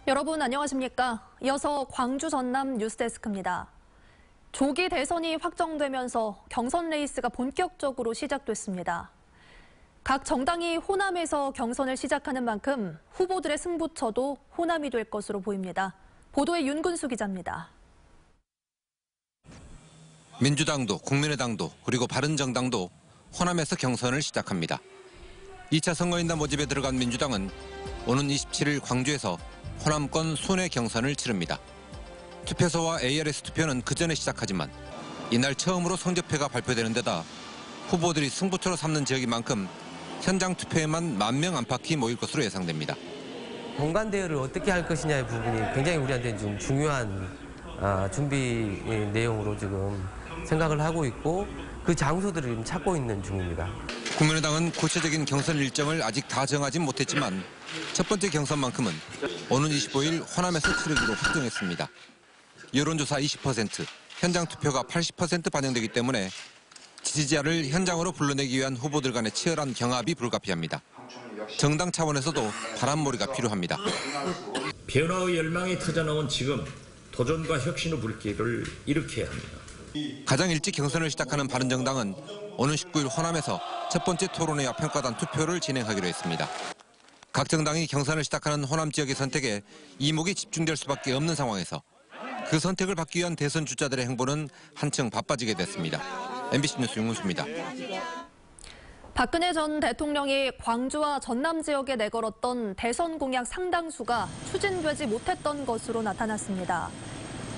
여러분 안녕하십니까? 이어서 광주 전남 뉴스데스크입니다. 조기 대선이 확정되면서 경선 레이스가 본격적으로 시작됐습니다. 각 정당이 호남에서 경선을 시작하는 만큼 후보들의 승부처도 호남이 될 것으로 보입니다. 보도에 윤근수 기자입니다. 민주당도 국민의당도 그리고 바른정당도 호남에서 경선을 시작합니다. 2차 선거인단 모집에 들어간 민주당은 오는 27일 광주에서 호남권 순회 경선을 치릅니다. 투표소와 ARS 투표는 그 전에 시작하지만 이날 처음으로 성적표가 발표되는 데다 후보들이 승부처로 삼는 지역인 만큼 현장 투표에만 10,000명 안팎이 모일 것으로 예상됩니다. 공간 대여를 어떻게 할 것이냐의 부분이 굉장히 우리한테 좀 중요한 준비 내용으로 지금 생각을 하고 있고 그 장소들을 지금 찾고 있는 중입니다. 국민의당은 구체적인 경선 일정을 아직 다 정하진 못했지만 첫 번째 경선만큼은 오는 25일 호남에서 치르기로 확정했습니다. 여론조사 20%, 현장 투표가 80% 반영되기 때문에 지지자를 현장으로 불러내기 위한 후보들 간의 치열한 경합이 불가피합니다. 정당 차원에서도 바람몰이가 필요합니다. 변화의 열망이 터져나온 지금 도전과 혁신의 불길을 일으켜야 합니다. 가장 일찍 경선을 시작하는 바른정당은 오는 19일 호남에서 첫 번째 토론회와 평가단 투표를 진행하기로 했습니다. 각 정당이 경선을 시작하는 호남 지역의 선택에 이목이 집중될 수밖에 없는 상황에서 그 선택을 받기 위한 대선 주자들의 행보는 한층 바빠지게 됐습니다. MBC 뉴스 윤근수입니다. 박근혜 전 대통령이 광주와 전남 지역에 내걸었던 대선 공약 상당수가 추진되지 못했던 것으로 나타났습니다.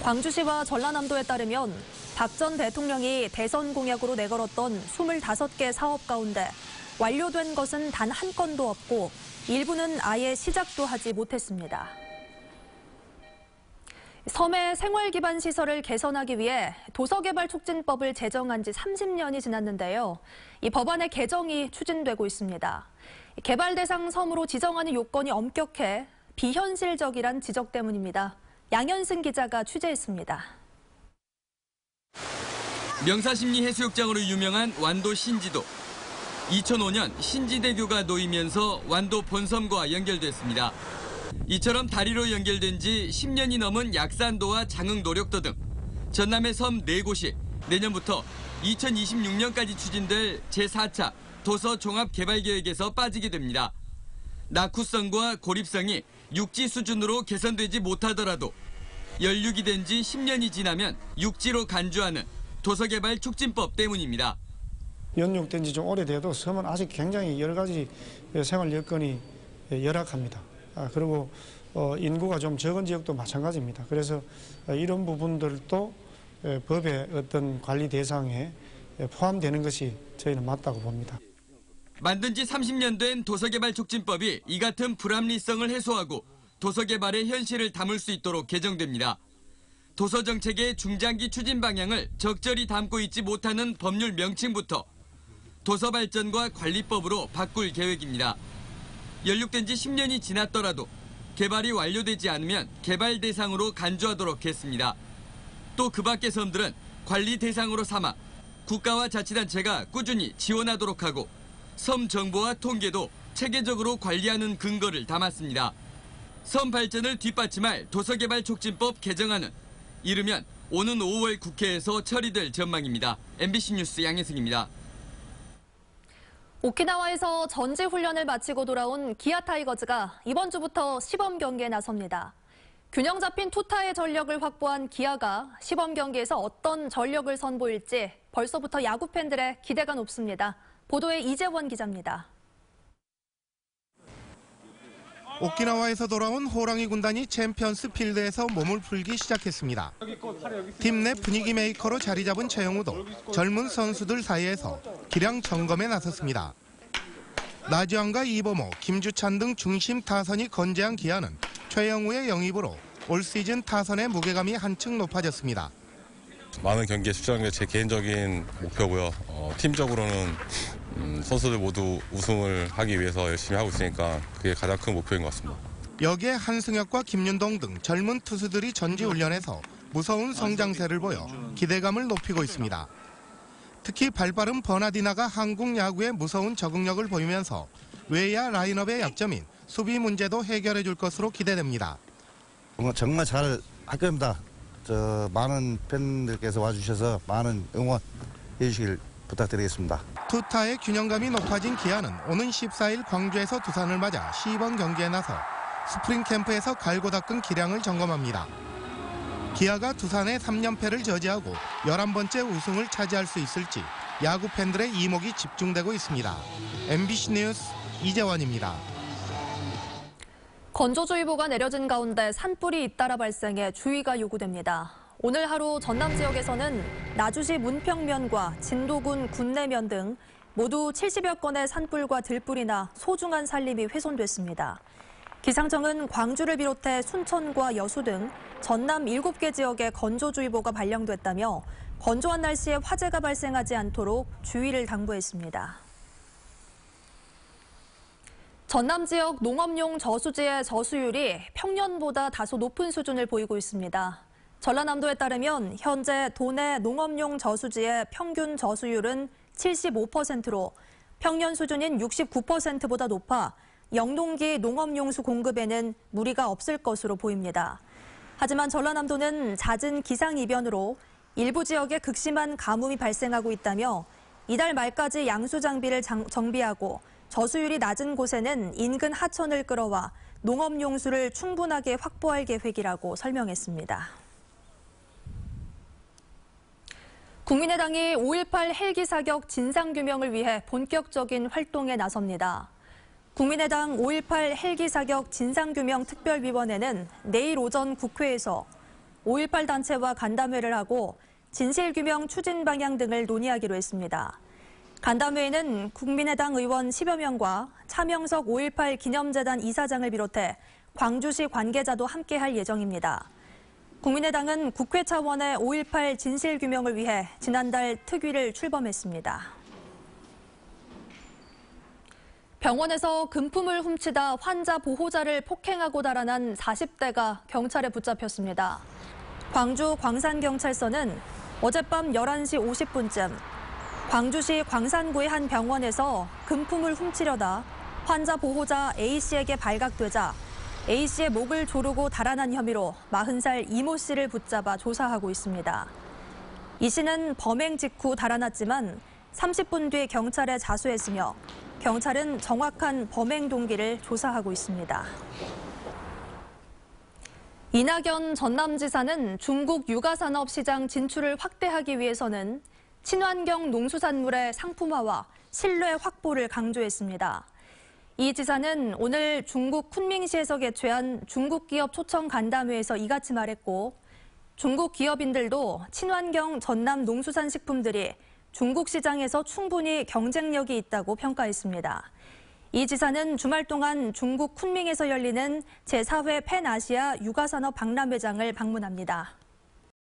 광주시와 전라남도에 따르면 박 전 대통령이 대선 공약으로 내걸었던 25개 사업 가운데 완료된 것은 단 한 건도 없고 일부는 아예 시작도 하지 못했습니다. 섬의 생활기반 시설을 개선하기 위해 도서개발촉진법을 제정한 지 30년이 지났는데요. 이 법안의 개정이 추진되고 있습니다. 개발 대상 섬으로 지정하는 요건이 엄격해 비현실적이란 지적 때문입니다. 양현승 기자가 취재했습니다. 명사심리 해수욕장으로 유명한 완도 신지도. 2005년 신지대교가 놓이면서 완도 본섬과 연결됐습니다. 이처럼 다리로 연결된 지 10년이 넘은 약산도와 장흥 노력도 등 전남의 섬 4곳이 내년부터 2026년까지 추진될 제4차 도서종합개발계획에서 빠지게 됩니다. 낙후성과 고립성이 육지 수준으로 개선되지 못하더라도 연륙이 된 지 10년이 지나면 육지로 간주하는 도서개발촉진법 때문입니다. 연육된 지 좀 오래돼도 섬은 아직 굉장히 여러 가지 생활 여건이 열악합니다. 그리고 인구가 좀 적은 지역도 마찬가지입니다. 그래서 이런 부분들도 법의 어떤 관리 대상에 포함되는 것이 저희는 맞다고 봅니다. 만든 지 30년 된 도서개발촉진법이 이 같은 불합리성을 해소하고 도서개발의 현실을 담을 수 있도록 개정됩니다. 도서정책의 중장기 추진 방향을 적절히 담고 있지 못하는 법률 명칭부터 도서발전과 관리법으로 바꿀 계획입니다. 연륙된 지 10년이 지났더라도 개발이 완료되지 않으면 개발 대상으로 간주하도록 했습니다. 또 그 밖의 섬들은 관리 대상으로 삼아 국가와 자치단체가 꾸준히 지원하도록 하고 섬 정보와 통계도 체계적으로 관리하는 근거를 담았습니다. 섬 발전을 뒷받침할 도서개발촉진법 개정안은 이르면 오는 5월 국회에서 처리될 전망입니다. MBC 뉴스 양혜승입니다. 오키나와에서 전지훈련을 마치고 돌아온 기아 타이거즈가 이번 주부터 시범 경기에 나섭니다. 균형 잡힌 투타의 전력을 확보한 기아가 시범 경기에서 어떤 전력을 선보일지 벌써부터 야구 팬들의 기대가 높습니다. 보도에 이재원 기자입니다. 오키나와에서 돌아온 호랑이 군단이 챔피언스 필드에서 몸을 풀기 시작했습니다. 팀 내 분위기 메이커로 자리 잡은 최영우도 젊은 선수들 사이에서 기량 점검에 나섰습니다. 나지왕과 이범호, 김주찬 등 중심 타선이 건재한 기아는 최영우의 영입으로 올 시즌 타선의 무게감이 한층 높아졌습니다. 많은 경기에 출전하는 게 제 개인적인 목표고요. 팀적으로는 선수들 모두 우승을 하기 위해서 열심히 하고 있으니까 그게 가장 큰 목표인 것 같습니다. 여기에 한승혁과 김윤동 등 젊은 투수들이 전지훈련에서 무서운 성장세를 보여 기대감을 높이고 있습니다. 특히 발빠른 버나디나가 한국 야구의 무서운 적응력을 보이면서 외야 라인업의 약점인 수비 문제도 해결해 줄 것으로 기대됩니다. 정말 잘 할 겁니다. 많은 팬들께서 와주셔서 많은 응원해 주시길 부탁드리겠습니다. 투타의 균형감이 높아진 기아는 오는 14일 광주에서 두산을 맞아 시범 경기에 나서 스프링 캠프에서 갈고 닦은 기량을 점검합니다. 기아가 두산의 3연패를 저지하고 11번째 우승을 차지할 수 있을지 야구 팬들의 이목이 집중되고 있습니다. MBC 뉴스 이재원입니다. 건조주의보가 내려진 가운데 산불이 잇따라 발생해 주의가 요구됩니다. 오늘 하루 전남 지역에서는 나주시 문평면과 진도군 군내면 등 모두 70여 건의 산불과 들불이나 소중한 산림이 훼손됐습니다. 기상청은 광주를 비롯해 순천과 여수 등 전남 7개 지역에 건조주의보가 발령됐다며 건조한 날씨에 화재가 발생하지 않도록 주의를 당부했습니다. 전남 지역 농업용 저수지의 저수율이 평년보다 다소 높은 수준을 보이고 있습니다. 전라남도에 따르면 현재 도내 농업용 저수지의 평균 저수율은 75%로 평년 수준인 69%보다 높아 영농기 농업용수 공급에는 무리가 없을 것으로 보입니다. 하지만 전라남도는 잦은 기상이변으로 일부 지역에 극심한 가뭄이 발생하고 있다며 이달 말까지 양수 장비를 정비하고 저수율이 낮은 곳에는 인근 하천을 끌어와 농업용수를 충분하게 확보할 계획이라고 설명했습니다. 국민의당이 5.18 헬기 사격 진상규명을 위해 본격적인 활동에 나섭니다. 국민의당 5.18 헬기 사격 진상규명 특별위원회는 내일 오전 국회에서 5.18 단체와 간담회를 하고 진실규명 추진 방향 등을 논의하기로 했습니다. 간담회에는 국민의당 의원 10여 명과 차명석 5.18 기념재단 이사장을 비롯해 광주시 관계자도 함께할 예정입니다. 국민의당은 국회 차원의 5.18 진실규명을 위해 지난달 특위를 출범했습니다. 병원에서 금품을 훔치다 환자 보호자를 폭행하고 달아난 40대가 경찰에 붙잡혔습니다. 광주 광산경찰서는 어젯밤 11시 50분쯤 광주시 광산구의 한 병원에서 금품을 훔치려다 환자 보호자 A씨에게 발각되자 A씨의 목을 조르고 달아난 혐의로 40살 이모 씨를 붙잡아 조사하고 있습니다. 이 씨는 범행 직후 달아났지만 30분 뒤 경찰에 자수했으며 경찰은 정확한 범행 동기를 조사하고 있습니다. 이낙연 전남지사는 중국 육아산업 시장 진출을 확대하기 위해서는 친환경 농수산물의 상품화와 신뢰 확보를 강조했습니다. 이 지사는 오늘 중국 쿤밍시에서 개최한 중국 기업 초청 간담회에서 이같이 말했고 중국 기업인들도 친환경 전남 농수산식품들이 중국 시장에서 충분히 경쟁력이 있다고 평가했습니다. 이 지사는 주말 동안 중국 쿤밍에서 열리는 제4회 팬아시아 육아산업 박람회장을 방문합니다.